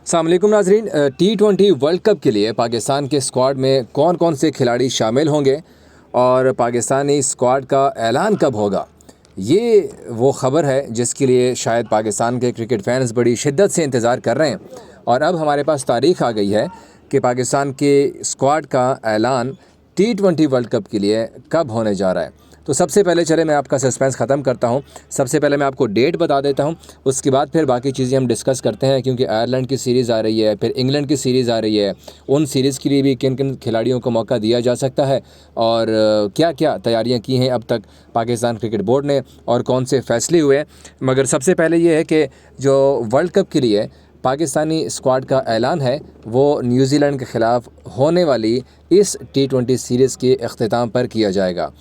अस्सलाम वालेकुम नाज़रीन। T20 वर्ल्ड कप के लिए पाकिस्तान के स्क्वाड में कौन कौन से खिलाड़ी शामिल होंगे और पाकिस्तानी स्क्वाड का ऐलान कब होगा, ये वो ख़बर है जिसके लिए शायद पाकिस्तान के क्रिकेट फैंस बड़ी शिद्दत से इंतज़ार कर रहे हैं। और अब हमारे पास तारीख़ आ गई है कि पाकिस्तान के स्क्वाड का ऐलान T20 वर्ल्ड कप के लिए कब होने जा रहा है। तो सबसे पहले चले मैं आपका सस्पेंस ख़त्म करता हूँ। सबसे पहले मैं आपको डेट बता देता हूँ, उसके बाद फिर बाकी चीज़ें हम डिस्कस करते हैं, क्योंकि आयरलैंड की सीरीज़ आ रही है, फिर इंग्लैंड की सीरीज़ आ रही है। उन सीरीज़ के लिए भी किन किन खिलाड़ियों को मौका दिया जा सकता है और क्या क्या तैयारियाँ की हैं अब तक पाकिस्तान क्रिकेट बोर्ड ने और कौन से फ़ैसले हुए। मगर सबसे पहले ये है कि जो वर्ल्ड कप के लिए पाकिस्तानी स्क्वाड का ऐलान है वो न्यूजीलैंड के ख़िलाफ़ होने वाली इस T20 सीरीज़ के अख्तिताम पर किया जाएगा।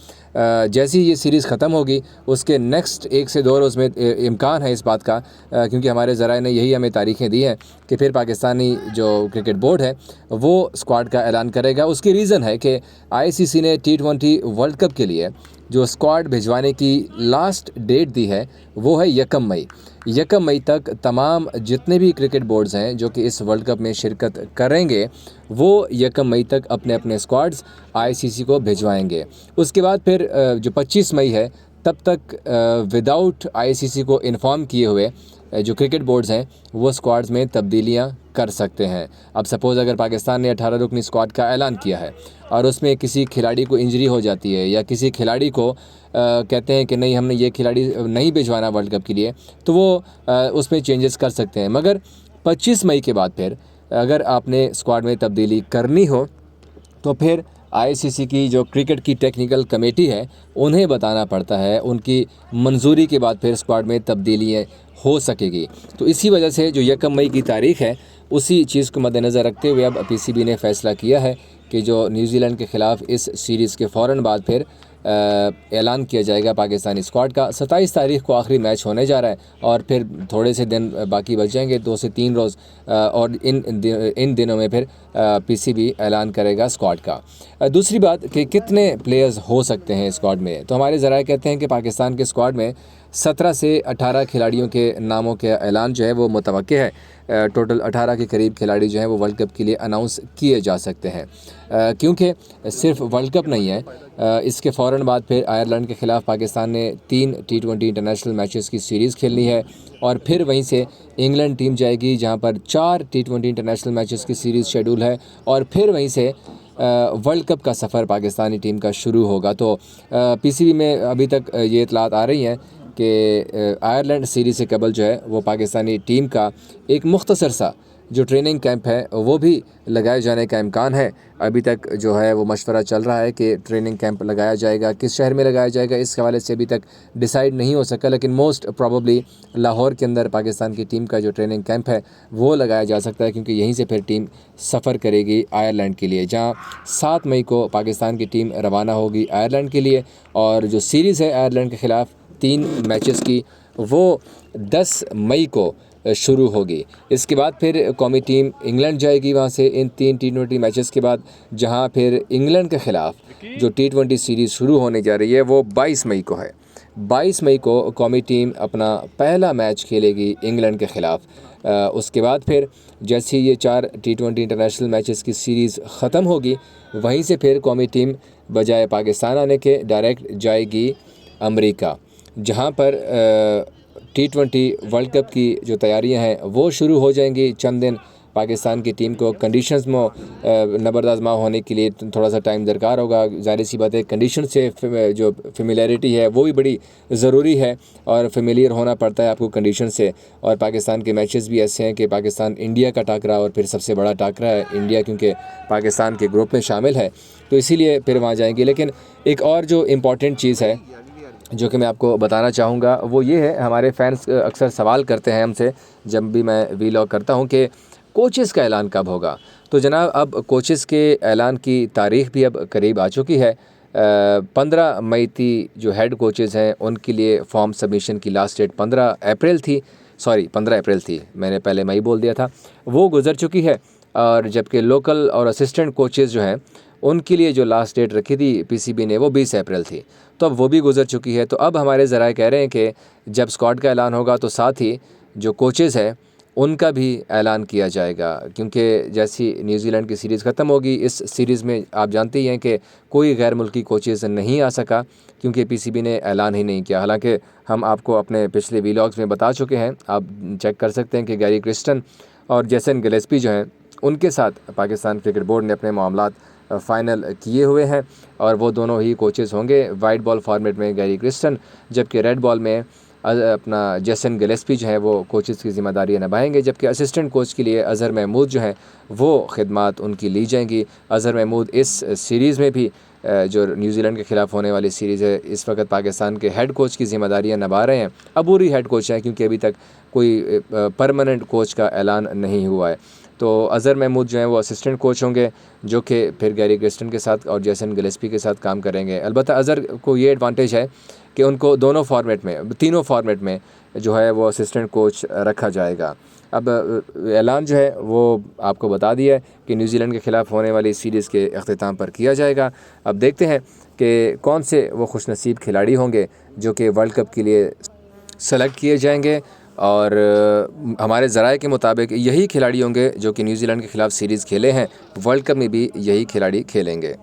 जैसी ये सीरीज़ ख़त्म होगी उसके नेक्स्ट 1 से 2 रोज़ में इम्कान है इस बात का, क्योंकि हमारे ज़राए ने यही हमें तारीखें दी हैं कि फिर पाकिस्तानी जो क्रिकेट बोर्ड है वो स्क्वाड का ऐलान करेगा। उसकी रीज़न है कि ICC ने T20 वर्ल्ड कप के लिए जो स्क्वाड भिजवाने की लास्ट डेट दी है वो है 1 मई। 1 मई तक तमाम जितने भी क्रिकेट बोर्ड्स हैं जो कि इस वर्ल्ड कप में शिरकत करेंगे वो 1 मई तक अपने अपने स्क्वाड्स ICC को भिजवाएंगे। उसके बाद फिर जो 25 मई है तब तक विदाउट ICC को इन्फॉर्म किए हुए जो क्रिकेट बोर्ड्स हैं वो स्क्वाड्स में तब्दीलियां कर सकते हैं। अब सपोज़ अगर पाकिस्तान ने 18 रुकनी स्क्वाड का ऐलान किया है और उसमें किसी खिलाड़ी को इंजरी हो जाती है या किसी खिलाड़ी को कहते हैं कि नहीं हमने ये खिलाड़ी नहीं भिजवाना वर्ल्ड कप के लिए, तो वो उसमें चेंजेस कर सकते हैं। मगर 25 मई के बाद फिर अगर आपने स्क्वाड में तब्दीली करनी हो तो फिर ICC की जो क्रिकेट की टेक्निकल कमेटी है उन्हें बताना पड़ता है, उनकी मंजूरी के बाद फिर स्क्वाड में तब्दीलियाँ हो सकेगी। तो इसी वजह से जो 1 मई की तारीख़ है उसी चीज़ को मद्देनज़र रखते हुए अब PCB ने फ़ैसला किया है कि जो न्यूजीलैंड के ख़िलाफ़ इस सीरीज़ के फ़ौरन बाद फिर ऐलान किया जाएगा पाकिस्तानी स्क्वाड का। 27 तारीख़ को आखिरी मैच होने जा रहा है और फिर थोड़े से दिन बाकी बच जाएंगे, 2 से 3 रोज़, और इन दिनों में फिर PCB ऐलान करेगा स्क्वाड का। दूसरी बात कि कितने प्लेयर्स हो सकते हैं स्क्वाड में, तो हमारे ज़राए कहते हैं कि पाकिस्तान के स्क्वाड में 17 से 18 खिलाड़ियों के नामों के ऐलान जो है वो मुतवक्के है। टोटल 18 के करीब खिलाड़ी जो हैं वो वर्ल्ड कप के लिए अनाउंस किए जा सकते हैं, क्योंकि सिर्फ वर्ल्ड कप नहीं है, इसके फ़ौरन बाद फिर आयरलैंड के ख़िलाफ़ पाकिस्तान ने 3 T20 इंटरनेशनल मैचेस की सीरीज़ खेलनी है और फिर वहीं से इंग्लैंड टीम जाएगी जहां पर 4 T20 इंटरनेशनल मैचेस की सीरीज़ शेड्यूल है और फिर वहीं से वर्ल्ड कप का सफ़र पाकिस्तानी टीम का शुरू होगा। तो PCB में अभी तक ये इतलात आ रही हैं कि आयरलैंड सीरीज़ से कबल जो है वो पाकिस्तानी टीम का एक मुख्तसर सा जो ट्रेनिंग कैंप है वो भी लगाए जाने का इम्कान है। अभी तक जो है वो मशवरा चल रहा है कि ट्रेनिंग कैंप लगाया जाएगा, किस शहर में लगाया जाएगा इस हवाले से अभी तक डिसाइड नहीं हो सका, लेकिन मोस्ट प्रॉबली लाहौर के अंदर पाकिस्तान की टीम का जो ट्रेनिंग कैंप है वो लगाया जा सकता है, क्योंकि यहीं से फिर टीम सफ़र करेगी आयरलैंड के लिए, जहाँ 7 मई को पाकिस्तान की टीम रवाना होगी आयरलैंड के लिए। और जो सीरीज़ है आयरलैंड के ख़िलाफ़ 3 मैचेस की वो 10 मई को शुरू होगी। इसके बाद फिर कौमी टीम इंग्लैंड जाएगी वहाँ से इन 3 T20 मैचेस के बाद, जहाँ फिर इंग्लैंड के ख़िलाफ़ जो T20 सीरीज़ शुरू होने जा रही है वो 22 मई को है। 22 मई को कौमी टीम अपना पहला मैच खेलेगी इंग्लैंड के ख़िलाफ़। उसके बाद फिर जैसे ही ये 4 T20 इंटरनेशनल मैचेस की सीरीज़ ख़त्म होगी वहीं से फिर कौमी टीम बजाय पाकिस्तान आने के डायरेक्ट जाएगी अमेरिका, जहाँ पर T20 वर्ल्ड कप की जो तैयारियां हैं वो शुरू हो जाएंगी। चंद दिन पाकिस्तान की टीम को कंडीशंस में नबर्द आज़मा होने के लिए थोड़ा सा टाइम दरकार होगा। ज़ाहिर सी बात है कंडीशन से जो फेमिलियरिटी है वो भी बड़ी ज़रूरी है और फेमिलियर होना पड़ता है आपको कंडीशन से। और पाकिस्तान के मैचेस भी ऐसे हैं कि पाकिस्तान इंडिया का टाकरा और फिर सबसे बड़ा टाकरा है इंडिया, क्योंकि पाकिस्तान के ग्रुप में शामिल है, तो इसीलिए फिर वहाँ जाएंगे। लेकिन एक और जो इम्पॉर्टेंट चीज़ है जो कि मैं आपको बताना चाहूँगा वो ये है, हमारे फैंस अक्सर सवाल करते हैं हमसे जब भी मैं वीलॉग करता हूँ कि कोचेस का ऐलान कब होगा। तो जनाब अब कोचेस के ऐलान की तारीख़ भी अब करीब आ चुकी है। 15 मई थी जो हेड कोचेस हैं उनके लिए फॉर्म सबमिशन की लास्ट डेट 15 अप्रैल थी, सॉरी 15 अप्रैल थी, मैंने पहले मई बोल दिया था, वो गुज़र चुकी है। और जबकि लोकल और असिस्टेंट कोचेज़ जो हैं उनके लिए जो लास्ट डेट रखी थी PCB ने वो 20 अप्रैल थी, तो अब वो भी गुज़र चुकी है। तो अब हमारे ज़राए कह रहे हैं कि जब स्क्वाड का ऐलान होगा तो साथ ही जो कोचेज़ हैं उनका भी ऐलान किया जाएगा, क्योंकि जैसी न्यूजीलैंड की सीरीज़ ख़त्म होगी, इस सीरीज़ में आप जानते ही हैं कि कोई गैर मुल्की कोचेज़ नहीं आ सका, क्योंकि पीसीबी ने ऐलान ही नहीं किया। हालांकि हम आपको अपने पिछले वीलॉग्स में बता चुके हैं, आप चेक कर सकते हैं कि गैरी क्रिस्टन और जेसन गिलेस्पी जो हैं उनके साथ पाकिस्तान क्रिकेट बोर्ड ने अपने मामलात फ़ाइनल किए हुए हैं, और वो दोनों ही कोचेज़ होंगे। वाइट बॉल फॉर्मेट में गैरी क्रिस्टन, जबकि रेड बॉल में अपना जेसन गिलेस्पी जो है वो कोचेज़ की ज़िम्मेदारियाँ निभाएंगे, जबकि असिस्टेंट कोच के लिए अज़हर महमूद जो हैं वो खिदमात उनकी ली जाएंगी। अज़हर महमूद इस सीरीज़ में भी जो न्यूजीलैंड के ख़िलाफ़ होने वाली सीरीज़ है, इस वक्त पाकिस्तान के हेड कोच की ज़िम्मेदारियाँ निभा रहे हैं। अबूरी हेड कोच हैं, क्योंकि अभी तक कोई परमानेंट कोच का ऐलान नहीं हुआ है। तो अज़हर महमूद जो हैं वो असिस्टेंट कोच होंगे, जो कि फिर गैरी क्रिस्टन के साथ और जेसन गिलेस्पी के साथ काम करेंगे। अलबत्ता अज़हर को ये एडवांटेज है कि उनको दोनों फॉर्मेट में, तीनों फॉर्मेट में जो है वो असिस्टेंट कोच रखा जाएगा। अब ऐलान जो है वो आपको बता दिया है कि न्यूजीलैंड के ख़िलाफ़ होने वाली सीरीज़ के अख्तिताम पर किया जाएगा। अब देखते हैं कि कौन से वो खुशनसीब खिलाड़ी होंगे जो कि वर्ल्ड कप के लिए सेलेक्ट किए जाएंगे, और हमारे ज़राए के मुताबिक यही खिलाड़ी होंगे जो कि न्यूजीलैंड के ख़िलाफ़ सीरीज़ खेले हैं, वर्ल्ड कप में भी यही खिलाड़ी खेलेंगे।